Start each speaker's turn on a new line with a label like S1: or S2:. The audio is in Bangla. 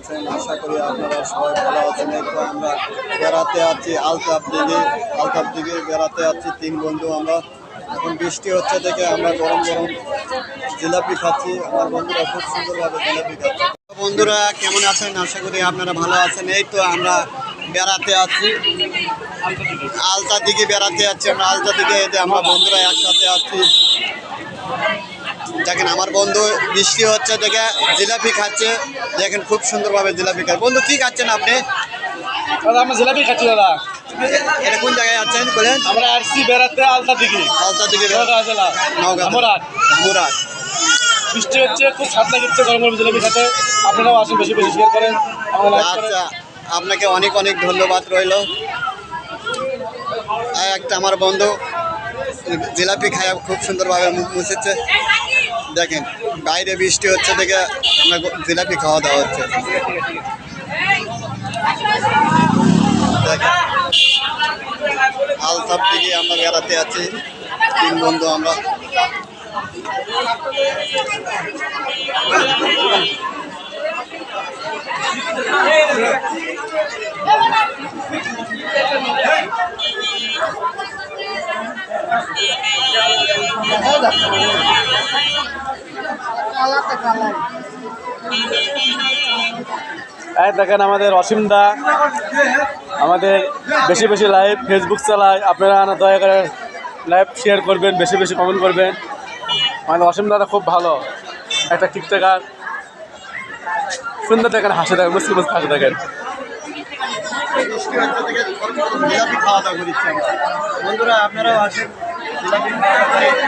S1: আছেন? আশা করি আপনারা সবাই ভালো আছেন। এই তো আমরা বেড়াতে আছি আলতাপ দিকে বেড়াতে আছি 3 বন্ধু আমরা। এখন বৃষ্টি হচ্ছে দেখে আমরা গরম গরম জিলাপি খাচ্ছি। আমার বন্ধুরা খুব সুন্দরভাবে জিলাপি খাচ্ছে। বন্ধুরা কেমন আছেন? আশা করি আপনারা ভালো আছেন। এই তো আমরা বেড়াতে আছি আলতা দিকে আমরা আলতা দিকে আমরা বন্ধুরা একসাথে আছি। দেখেন আমার বন্ধু বৃষ্টি হচ্ছে দেখে জিলাপি খাচ্ছে। দেখেন খুব সুন্দরভাবে জিলাপি খাচ্ছে। বন্ধু কি খাচ্ছেন আপনি?
S2: দাদা আমরা জিলাপি খাচ্ছি দাদা।
S1: এটা কোন জায়গায় আছেন বলেন?
S2: আমরা আসছি বেড়াতে আলতা দিকে নওগাঁ জেলা ধামরাট। বৃষ্টি হচ্ছে, খুব স্বাদ লাগছে গরম গরম জিলাপি খেতে। আপনারাও আসুন, বেশি বেশি শেয়ার করেন।
S1: আচ্ছা, আপনাকে অনেক অনেক ধন্যবাদ রইল। একটা আমার বন্ধু জিলাপি খায় খুব সুন্দরভাবে মুখ মুছেছে। দেখেন বাইরে বৃষ্টি হচ্ছে দেখে আমরা জিলাপি খাওয়া দাওয়া হচ্ছে। দেখেন আলতাপ দিকে আমরা বেড়াতে আছি 3 বন্ধু আমরা।
S2: দেখেন আমাদের অসীম দা আমাদের বেশি বেশি লাইভ ফেসবুক চালায়। আপনারা দয়া করে লাইভ শেয়ার করবেন, বেশি বেশি কমেন্ট করবেন। আমাদের অসীম দাদা খুব ভালো একটা টিকটকার, সুন্দর দেখেন, হাসে থাকেন, মুসকি মুসকি হাসে থাকেন।
S1: জিলাপি খাওয়া দাওয়া করছি বন্ধুরা, আপনারাও আসেন জিলাপি খাওয়া দাওয়া।